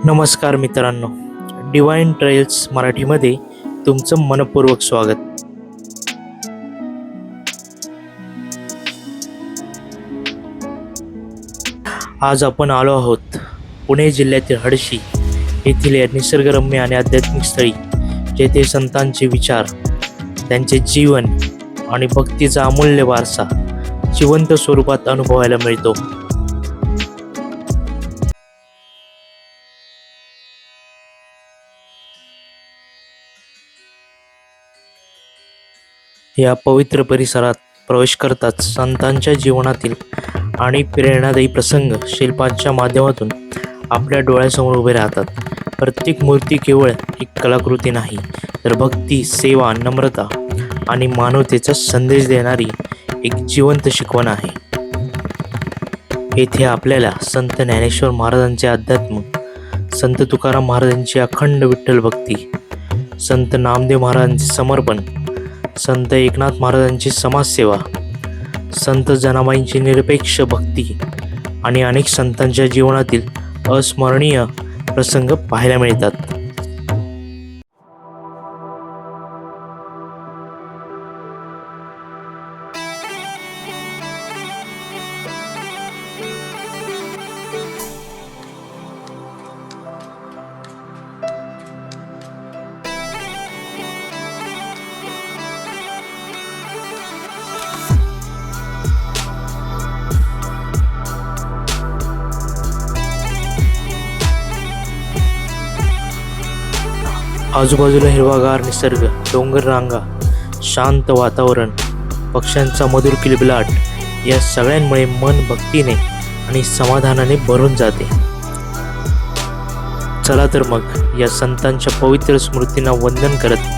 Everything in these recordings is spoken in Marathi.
नमस्कार मित्रांनो, डिवाइन ट्रेल्स मराठीमध्ये तुमचं मनपूर्वक स्वागत. आज आपण आलो आहोत पुणे जिल्ह्यातील हडशी येथील या निसर्गरम्य आणि आध्यात्मिक स्थळी, जेथे संतांचे विचार, त्यांचे जीवन आणि भक्तीचा अमूल्य वारसा जिवंत स्वरूपात अनुभवायला मिळतो. या पवित्र परिसरात प्रवेश करताच संतांच्या जीवनातील आणि प्रेरणादायी प्रसंग शिल्पांच्या माध्यमातून आपल्या डोळ्यासमोर उभे राहतात. प्रत्येक मूर्ती केवळ एक कलाकृती नाही, तर भक्ती, सेवा, नम्रता आणि मानवतेचा संदेश देणारी एक जिवंत शिकवण आहे. येथे आपल्याला संत ज्ञानेश्वर महाराजांचे अध्यात्म, संत तुकाराम महाराजांची अखंड विठ्ठल भक्ती, संत नामदेव महाराजांचे समर्पण, संत एकनाथ महाराजांची समाजसेवा, संत जनाबाईंची निरपेक्ष भक्ती आणि अनेक संतांच्या जीवनातील अस्मरणीय प्रसंग पाहायला मिळतात. आजूबाजूला हिरवागार निसर्ग, डोंगर रांगा, शांत वातावरण, पक्ष्यांचा मधुर किलबिलाट या सगळ्यांमुळे मन भक्तीने आणि समाधानाने भरून जाते. चला तर मग या संतांच्या पवित्र स्मृतींना वंदन करत,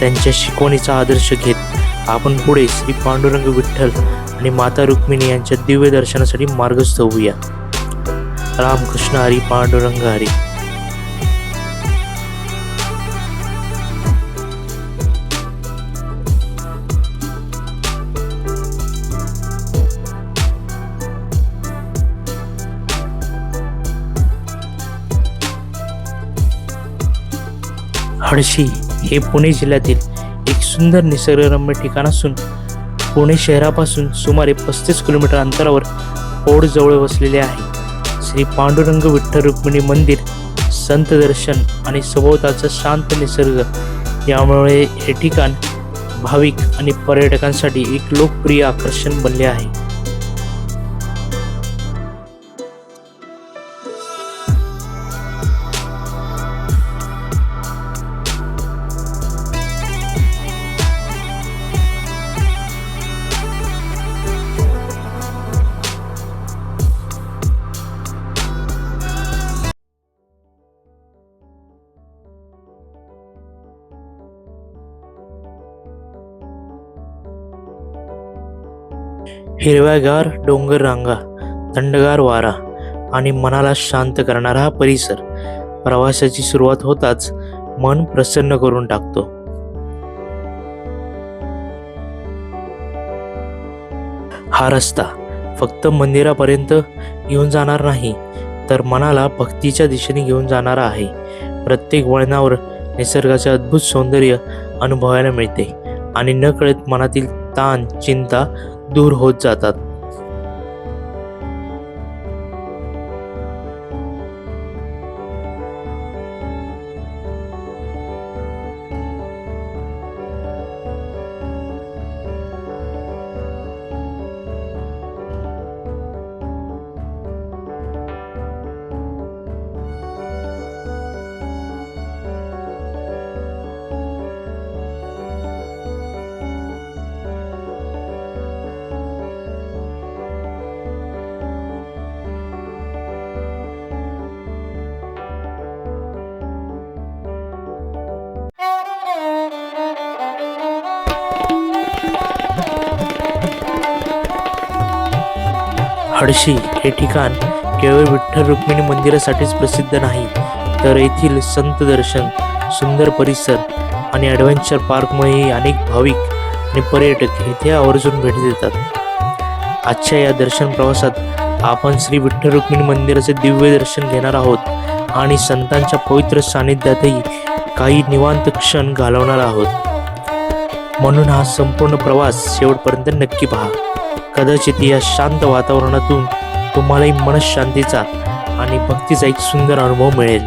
त्यांच्या शिकवणीचा आदर्श घेत आपण पुढे श्री पांडुरंग विठ्ठल आणि माता रुक्मिणी यांच्या दिव्य दर्शनासाठी मार्गस्थ होऊया. रामकृष्ण हरी, पांडुरंग हरी. हडशी हे पुणे जिल्ह्यातील एक सुंदर निसर्गरम्य ठिकाण असून पुणे शहरापासून सुमारे 35 किलोमीटर अंतरावर ओढजवळ वसलेले आहे. श्री पांडुरंग विठ्ठल रुक्मिणी मंदिर, संत दर्शन आणि सभोवताचा शांत निसर्ग यामुळे हे ठिकाण भाविक आणि पर्यटकांसाठी एक लोकप्रिय आकर्षण बनले आहे. हिरव्यागार डोंगर रांगा, थंडगार वारा आणि मनाला शांत करणारा हा परिसर प्रवासाची सुरुवात होताच मन प्रसन्न करून टाकतो. हा रस्ता फक्त मंदिरापर्यंत घेऊन जाणार नाही, तर मनाला भक्तीच्या दिशेने घेऊन जाणारा आहे. प्रत्येक वळणावर निसर्गाचे अद्भुत सौंदर्य अनुभवायला मिळते आणि नकळत मनातील ताण, चिंता दूर होत जातात. हडशी हे ठिकाण केवळ विठ्ठल रुक्मिणी मंदिरासाठीच प्रसिद्ध नाही, तर येथील संत दर्शन, सुंदर परिसर आणि ॲडव्हेंचर पार्कमुळेही अनेक भाविक आणि पर्यटक येथे आवर्जून भेट देतात. आजच्या या दर्शन प्रवासात आपण श्री विठ्ठल रुक्मिणी मंदिराचे दिव्य दर्शन घेणार आहोत. आणि संतांच्या पवित्र सानिध्यातही काही निवांत क्षण घालवणार आहोत. म्हणून हा संपूर्ण प्रवास शेवटपर्यंत नक्की पहा. कदाचित या शांत वातावरणातून तुम्हालाही मनशांतीचा आणि भक्तीचा एक सुंदर अनुभव मिळेल.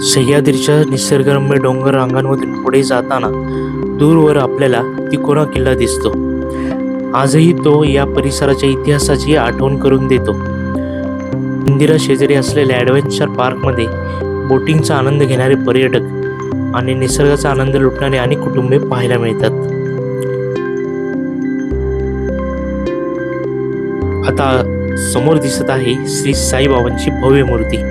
सह्याद्रीच्या निसर्गरम्य डोंगर रांगांमधून पुढे जाताना दूरवर आपल्याला तिकोना किल्ला दिसतो. आजही तो या परिसराच्या इतिहासाची आठवण करून देतो. मंदिरा शेजारी असलेल्या ॲडव्हेंचर पार्कमध्ये बोटिंगचा आनंद घेणारे पर्यटक आणि निसर्गाचा आनंद लुटणारे अनेक कुटुंबे पाहायला मिळतात. आता समोर दिसत आहे श्री साईबाबांची भव्य मूर्ती.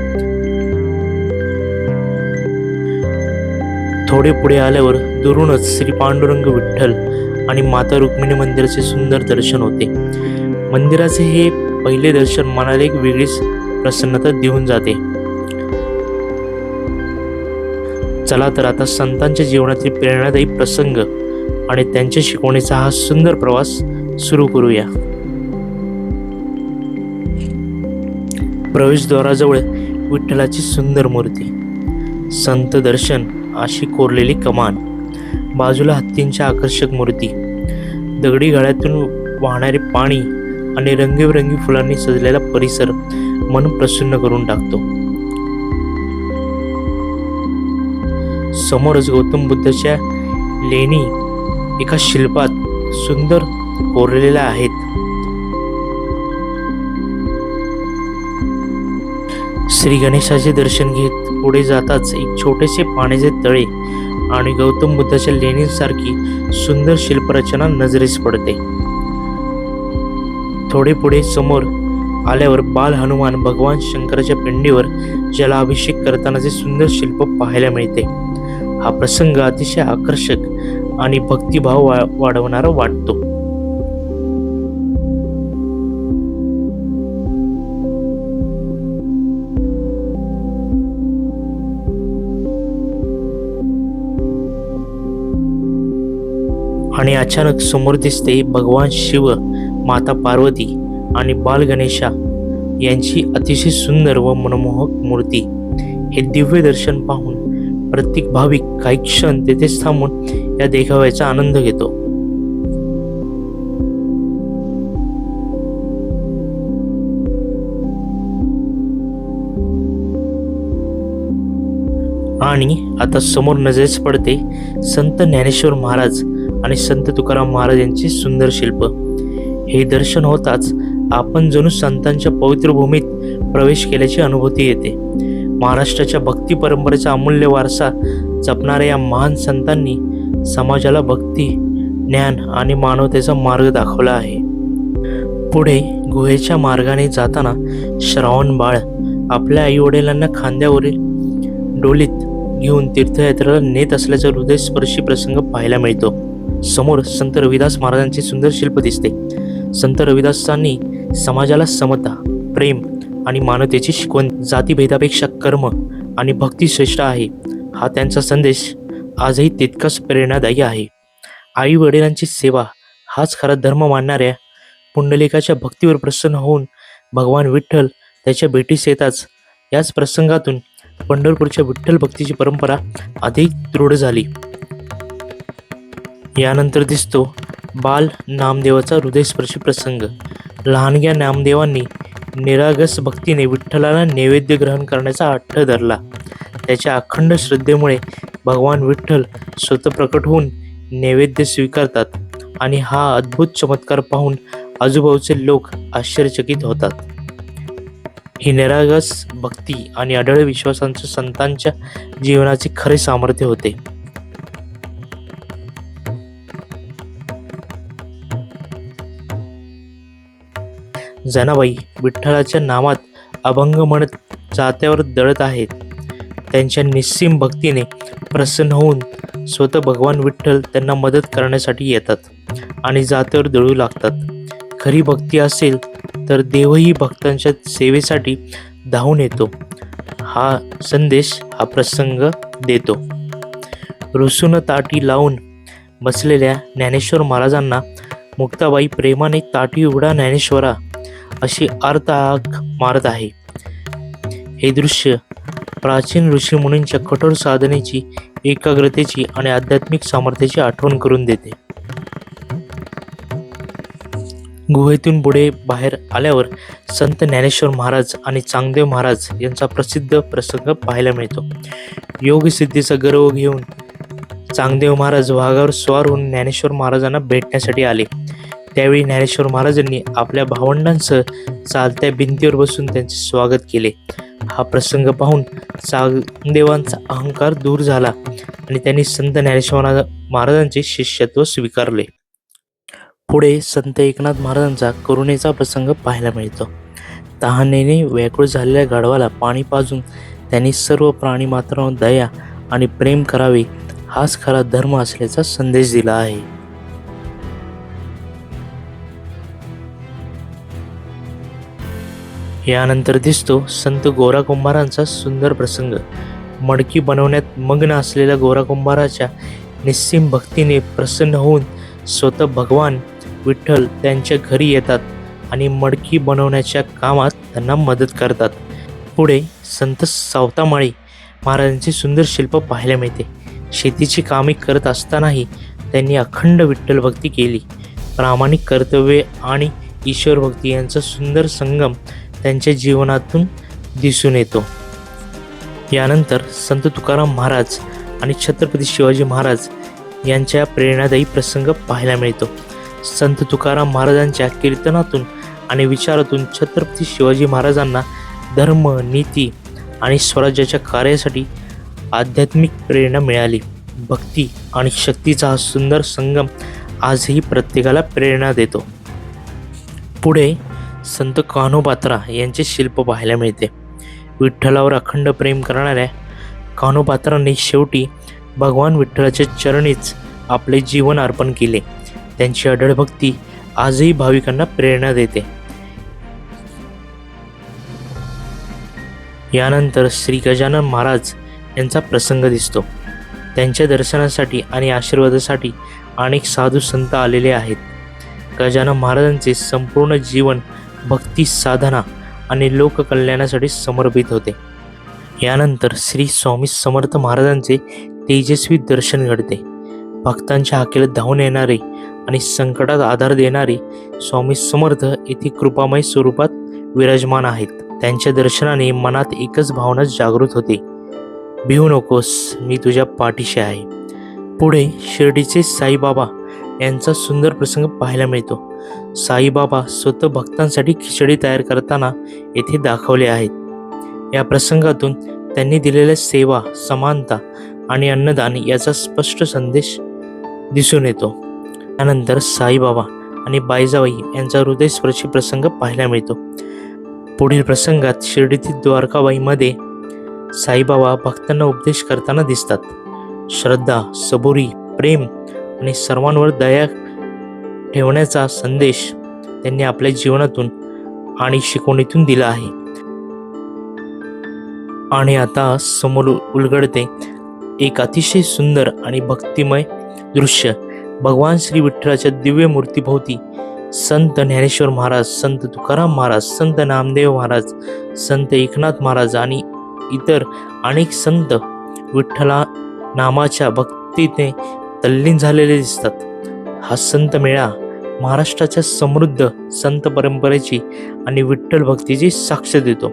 थोडे पुढे आल्यावर दुरूनच श्री पांडुरंग विठ्ठल आणि माता रुक्मिणी मंदिराचे सुंदर दर्शन होते. मंदिराचे हे पहिले दर्शन मनाला एक वेगळीच प्रसन्नता देऊन जाते. चला तर आता संतांच्या जीवनातील प्रेरणादायी प्रसंग आणि त्यांच्या शिकवणीचा हा सुंदर प्रवास सुरू करूया. प्रवेशद्वाराजवळ विठ्ठलाची सुंदर मूर्ती, संत दर्शन अशी कोरलेली कमान, बाजूला हत्तींच्या आकर्षक मूर्ती, दगडी गाळ्यातून वाहणारे पाणी आणि रंगीबेरंगी फुलांनी सजलेला परिसर मन प्रसन्न करून टाकतो. समोरच गौतम बुद्धाच्या लेणी एका शिल्पात सुंदर कोरलेल्या आहेत. श्री गणेशाचे दर्शन घेत पुढे जाताच एक छोटेसे पाण्याचे तळे आणि गौतम बुद्धाच्या लेणीसारखी सुंदर शिल्परचना नजरेस पडते. थोडे पुढे समोर आल्यावर बाल हनुमान भगवान शंकराच्या पिंडीवर जलाभिषेक करतानाचे सुंदर शिल्प पाहायला मिळते. हा प्रसंग अतिशय आकर्षक आणि भक्तिभाव वाढवणारा वाटतो. आणि अचानक समोर दिसते भगवान शिव, माता पार्वती आणि बाल गणेशा यांची अतिशय सुंदर व मनमोहक मूर्ती. हे दिव्य दर्शन पाहून प्रत्येक भाविक काही क्षण तेथेच थांबून या देखाव्याचा आनंद घेतो. आणि आता समोर नजरेस पडते संत ज्ञानेश्वर महाराज आणि संत तुकाराम महाराज यांचे सुंदर शिल्प. हे दर्शन होताच आपण जणू संतांच्या पवित्र भूमीत प्रवेश केल्याची अनुभूती येते. महाराष्ट्राच्या भक्ती परंपरेचा अमूल्य वारसा जपणाऱ्या या महान संतांनी समाजाला भक्ती, ज्ञान आणि मानवतेचा मार्ग दाखवला आहे. पुढे गुहेच्या मार्गाने जाताना श्रावण बाळ आपल्या आई वडिलांना खांद्यावरील डोलीत घेऊन तीर्थयात्रेला नेत असल्याचा हृदयस्पर्शी प्रसंग पाहायला मिळतो. समोर संत रविदास महाराजांचे सुंदर शिल्प दिसते. संत रविदासांनी समाजाला समता, प्रेम आणि मानवतेची शिकवण, जातीभेदापेक्षा कर्म आणि भक्ती श्रेष्ठ आहे, हा त्यांचा संदेश आजही तितकाच प्रेरणादायी आहे. आई वडिलांची सेवा हाच खरा धर्म मानणाऱ्या पुंडलिकाच्या भक्तीवर प्रसन्न होऊन भगवान विठ्ठल त्याच्या भेटीस येताच याच प्रसंगातून पंढरपूरच्या विठ्ठल भक्तीची परंपरा अधिक दृढ झाली. यानंतर दिसतो बाल नामदेवाचा हृदयस्पर्शी प्रसंग. लहानग्या नामदेवांनी निरागस भक्तीने विठ्ठलाला नैवेद्य ग्रहण करण्याचा हट्ट धरला. त्याच्या अखंड श्रद्धेमुळे भगवान विठ्ठल स्वतः प्रकट होऊन नैवेद्य स्वीकारतात आणि हा अद्भुत चमत्कार पाहून आजूबाजूचे लोक आश्चर्यचकित होतात. ही निरागस भक्ती आणि अढळ विश्वासांचे संतांच्या जीवनाचे खरे सामर्थ्य होते. जनाबाई विठ्ठलाच्या नामात अभंग म्हणत जात्यावर दळत आहेत. त्यांच्या निस्सीम भक्तीने प्रसन्न होऊन स्वतः भगवान विठ्ठल त्यांना मदत करण्यासाठी येतात आणि जात्यावर दळू लागतात. खरी भक्ती असेल तर देवही भक्तांच्या सेवेसाठी धावून येतो, हा संदेश हा प्रसंग देतो. रुसून ताटी लावून बसलेल्या ज्ञानेश्वर महाराजांना मुक्ताबाई प्रेमाने ताटी उघडा ज्ञानेश्वरा अशी हाक मारत आहे. हे दृश्य प्राचीन ऋषीमुनींच्या कठोर साधनेची, एकाग्रतेची आणि आध्यात्मिक सामर्थ्याची आठवण करून देते. गुहेतून पुढे बाहेर आल्यावर संत ज्ञानेश्वर महाराज आणि चांगदेव महाराज यांचा प्रसिद्ध प्रसंग पाहायला मिळतो. योगसिद्धीचा गर्व घेऊन चांगदेव महाराज वाघावर स्वार होऊन ज्ञानेश्वर महाराजांना भेटण्यासाठी आले. त्यावेळी ज्ञानेश्वर महाराजांनी आपल्या भावंडांसह चालत्या भिंतीवर बसून त्यांचे स्वागत केले. हा प्रसंग पाहून चांगदेवांचा अहंकार दूर झाला आणि त्यांनी संत ज्ञानेश्वर महाराजांचे शिष्यत्व स्वीकारले. पुढे संत एकनाथ महाराजांचा करुणेचा प्रसंग पाहायला मिळतो. तहानेने व्याकुळ झालेल्या गाढवाला पाणी पाजून त्यांनी सर्व प्राणी मात्रांवर दया आणि प्रेम करावे, हाच खरा धर्म असल्याचा संदेश दिला आहे. यानंतर दिसतो संत गोरा कुंभारांचा सुंदर प्रसंग. मडकी बनवण्यात मग्न असलेल्या गोरा कुंभाराच्या निस्सीम भक्तीने प्रसन्न होऊन स्वतः भगवान विठ्ठल त्यांच्या घरी येतात आणि मडकी बनवण्याच्या कामात त्यांना मदत करतात. पुढे संत सावतामाळी महाराजांचे सुंदर शिल्प पाहायला मिळते. शेतीची कामे करत असतानाही त्यांनी अखंड विठ्ठल भक्ती केली. प्रामाणिक कर्तव्य आणि ईश्वर भक्ती यांचा सुंदर संगम त्यांच्या जीवनातून दिसून येतो. यानंतर संत तुकाराम महाराज आणि छत्रपती शिवाजी महाराज यांच्या प्रेरणादायी प्रसंग पाहायला मिळतो. संत तुकाराम महाराजांच्या कीर्तनातून आणि विचारातून छत्रपती शिवाजी महाराजांना धर्म, नीती आणि स्वराज्याच्या कार्यासाठी आध्यात्मिक प्रेरणा मिळाली. भक्ती आणि शक्तीचा हा सुंदर संगम आजही प्रत्येकाला प्रेरणा देतो. पुढे संत कान्होपात्रा यांचे शिल्प पाहायला मिळते. विठ्ठलावर अखंड प्रेम करणाऱ्या कान्होपात्रांनी शेवटी भगवान विठ्ठलाच्या चरणीच आपले जीवन अर्पण केले. त्यांची अढळ भक्ती आजही भाविकांना प्रेरणा देते. यानंतर श्री गजानन महाराज यांचा प्रसंग दिसतो. त्यांच्या दर्शनासाठी आणि आशीर्वादासाठी अनेक साधू संत आलेले आहेत. गजानन महाराजांचे संपूर्ण जीवन भक्ती, साधना आणि लोककल्याणासाठी समर्पित होते. यानंतर श्री स्वामी समर्थ महाराजांचे तेजस्वी दर्शन घडते. भक्तांच्या हाकेला धावून येणारे आणि संकटात आधार देणारे स्वामी समर्थ येथे कृपामय स्वरूपात विराजमान आहेत. त्यांच्या दर्शनाने मनात एकच भावना जागृत होते, भिवू नकोस, मी तुझ्या पाठीशी आहे. पुढे शिर्डीचे साईबाबा यांचा सुंदर प्रसंग पाहायला मिळतो. साईबाबा स्वतः भक्तांसाठी खिचडी तयार करताना येथे दाखवले आहेत. या प्रसंगातून त्यांनी दिलेल्या सेवा, समानता आणि अन्नदान याचा स्पष्ट संदेश दिसून येतो. त्यानंतर साईबाबा आणि बायजाबाई यांचा हृदयस्पर्शी प्रसंग पाहायला मिळतो. पुढील प्रसंगात शिर्डीतील द्वारकाबाईमध्ये साईबाबा भक्तांना उपदेश करताना दिसतात. श्रद्धा, सबुरी, प्रेम आणि सर्वांवर दया ठेवण्याचा संदेश त्यांनी आपल्या जीवनातून आणि शिकवणीतून दिला आहे. आणि आता समोर उलगडते एक अतिशय सुंदर आणि भक्तिमय दृश्य. भगवान श्री विठ्ठलाच्या दिव्य मूर्तीभोवती संत ज्ञानेश्वर महाराज, संत तुकाराम महाराज, संत नामदेव महाराज, संत एकनाथ महाराज आणि इतर अनेक संत विठ्ठला नामाच्या भक्तीने तल्लीन झालेले दिसतात. हा संत मेळा महाराष्ट्राच्या समृद्ध संत परंपरेची आणि विठ्ठल भक्तीची साक्ष देतो.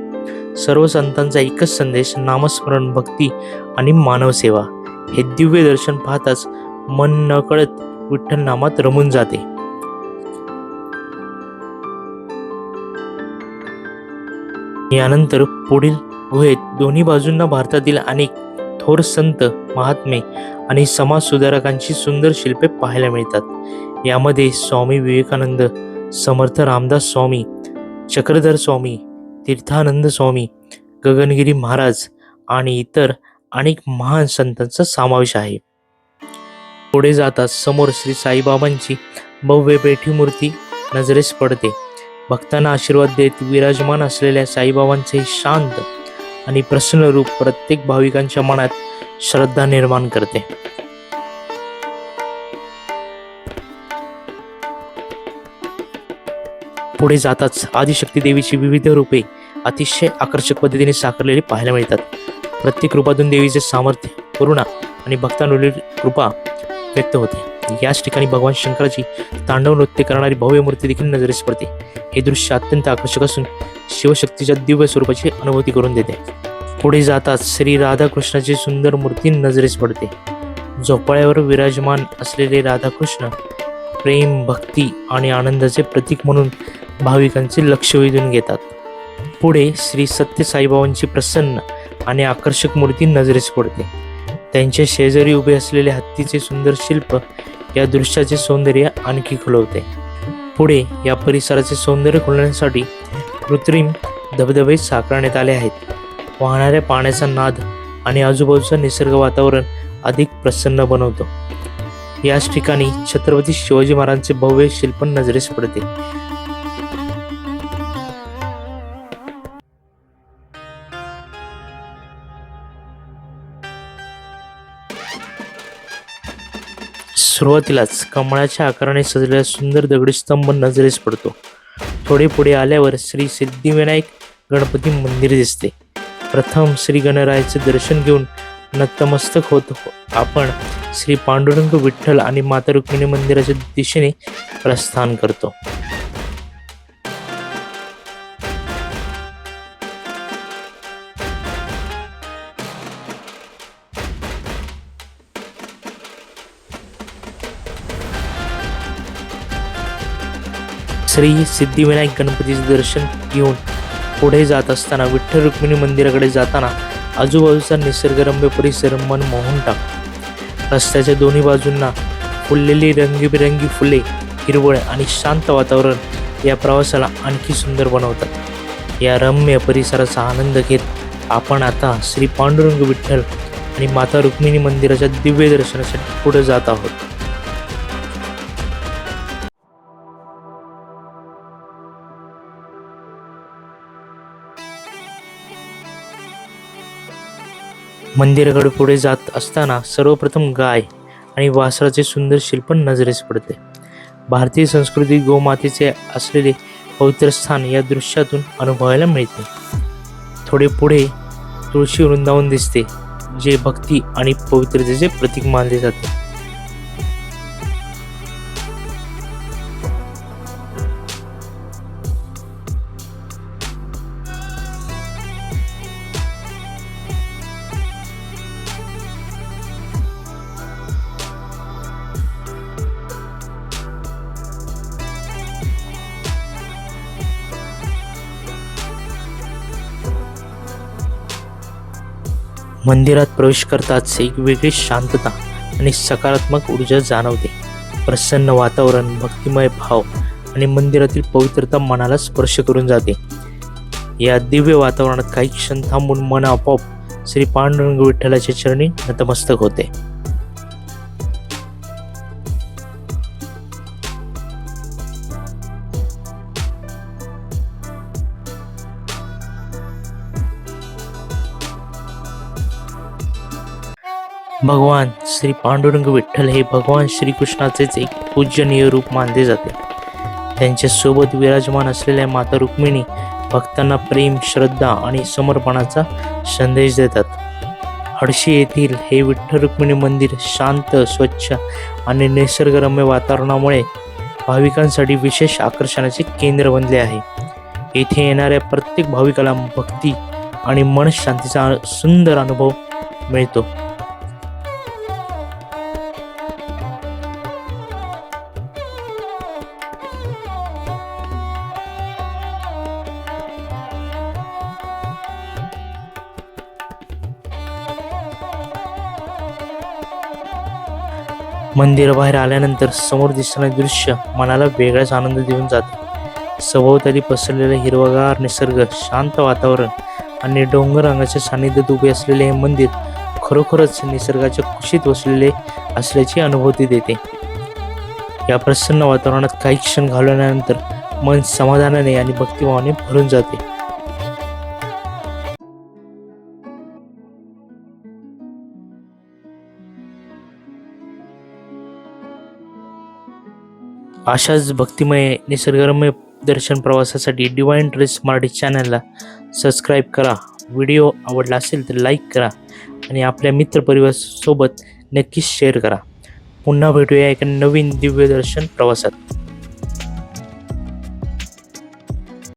सर्व संतांचा एकच संदेश, नामस्मरण, भक्ती आणि मानवसेवा. हे दिव्य दर्शन पाहताच मन नकळत विठ्ठल नामात रमून जाते. यानंतर पुढील गुहेत दोन्ही बाजूंना भारतातील अनेक थोर संत, महात्मे आणि समाज सुधारकांची सुंदर शिल्पे पाहायला मिळतात. यामध्ये स्वामी विवेकानंद, समर्थ रामदास स्वामी, चक्रधर स्वामी, तीर्थानंद स्वामी, गगनगिरी महाराज आणि इतर अनेक महान संतांचा समावेश आहे. पुढे जातात समोर श्री साईबाबांची भव्य पेठी मूर्ती नजरेस पडते. भक्तांना आशीर्वाद देत विराजमान असलेल्या साईबाबांचे शांत आणि प्रसन्न रूप प्रत्येक भाविकांच्या मनात श्रद्धा निर्माण करते. पुढे जाताच आदिशक्ती देवीची विविध रूपे अतिशय आकर्षक पद्धतीने साकारलेली पाहायला मिळतात. प्रत्येक रूपातून देवीचे सामर्थ्य, करुणा आणि भक्तांवरील कृपा व्यक्त होते. याच ठिकाणी भगवान शंकराची तांडव नृत्य करणारी भव्य मूर्ती देखील नजरेस पडते. हे दृश्य अत्यंत आकर्षक असून शिवशक्तीच्या दिव्य स्वरूपाची अनुभूती करून देते. पुढे जाताच श्री राधाकृष्णाची सुंदर मूर्ती नजरेस पडते. झोपाळ्यावर विराजमान असलेले राधाकृष्ण प्रेम, भक्ती आणि आनंदाचे प्रतीक म्हणून भाविकांचे लक्ष वेधून घेतात. पुढे श्री सत्य साईबाबांची प्रसन्न आणि आकर्षक मूर्ती नजरेस पडते. त्यांच्या शेजारी उभे असलेले हत्तीचे सुंदर शिल्प या दृश्याचे सौंदर्य आणखी खुलवते. पुढे या परिसराचे सौंदर्य खुलवण्यासाठी कृत्रिम धबधबे साकारण्यात आले आहेत. वाहणाऱ्या पाण्याचा नाद आणि आजूबाजूचा निसर्ग वातावरण अधिक प्रसन्न बनवतो. याच ठिकाणी छत्रपती शिवाजी महाराजांचे भव्य शिल्प नजरेस पडते. सुरुवातीलाच कमळाच्या आकाराने सजलेला सुंदर दगडी स्तंभ नजरेस पडतो. थोडे पुढे आल्यावर श्री सिद्धिविनायक गणपती मंदिर दिसते. प्रथम श्री गणरायाचे दर्शन घेऊन नतमस्तक होत आपण श्री पांडुरंग विठ्ठल आणि माता रुक्मिणी मंदिराच्या दिशेने प्रस्थान करतो. श्री सिद्धिविनायक गणपतीचे दर्शन घेऊन पुढे जात असताना विठ्ठल रुक्मिणी मंदिराकडे जाताना आजूबाजूचा निसर्गरम्य परिसर मन मोहून टाकतो. रस्त्याच्या दोन्ही बाजूंना फुललेली रंगीबेरंगी फुले, हिरवळ आणि शांत वातावरण या प्रवासाला आणखी सुंदर बनवतात. या रम्य परिसराचा आनंद घेत आपण आता श्री पांडुरंग विठ्ठल आणि माता रुक्मिणी मंदिराच्या दिव्य दर्शनासाठी पुढे जात आहोत. मंदिराकडे पुढे जात असताना सर्वप्रथम गाय आणि वासराचे सुंदर शिल्प नजरेस पडते. भारतीय संस्कृती गोमातेचे असलेले पवित्र स्थान या दृश्यातून अनुभवायला मिळते. थोडे पुढे तुळशी वृंदावन दिसते, जे भक्ती आणि पवित्रतेचे प्रतीक मानले जाते. मंदिरात प्रवेश करताच एक वेगळी शांतता आणि सकारात्मक ऊर्जा जाणवते. प्रसन्न वातावरण, भक्तिमय भाव आणि मंदिरातील पवित्रता मनाला स्पर्श करून जाते. या दिव्य वातावरणात काही क्षण थांबून मन आपोआप श्री पांडुरंग विठ्ठलाच्या चरणी नतमस्तक होते. भगवान श्री पांडुरंग विठ्ठल हे भगवान श्रीकृष्णाचेच एक पूजनीय रूप मानले जाते. त्यांच्या सोबत विराजमान असलेल्या माता रुक्मिणी भक्तांना प्रेम, श्रद्धा आणि समर्पणाचा संदेश देतात. हडशी येथील हे विठ्ठल रुक्मिणी मंदिर शांत, स्वच्छ आणि निसर्गरम्य वातावरणामुळे भाविकांसाठी विशेष आकर्षणाचे केंद्र बनले आहे. येथे येणाऱ्या प्रत्येक भाविकाला भक्ती आणि मन शांतीचा सुंदर अनुभव मिळतो. मंदिराबाहेर आल्यानंतर समोर दिसणारे दृश्य मनाला वेगळाच आनंद देऊन जाते. सभोवताली पसरलेले हिरवगार निसर्ग, शांत वातावरण आणि डोंगर रंगाच्या सानिध्यात उभे असलेले हे मंदिर खरोखरच निसर्गाच्या कुशीत वसलेले असल्याची अनुभूती देते. या प्रसन्न वातावरणात काही क्षण घालवल्यानंतर मन समाधानाने आणि भक्तिभावाने भरून जाते. अशाच भक्तिमय निसर्गरम्य दर्शन प्रवासासाठी डिवाइन ट्रेस मराठी चॅनलला सबस्क्राईब करा. व्हिडिओ आवडला असेल तर लाईक करा आणि आपल्या मित्रपरिवारासोबत नक्कीच शेअर करा. पुन्हा भेटूया एका नवीन दिव्य दर्शन प्रवासात.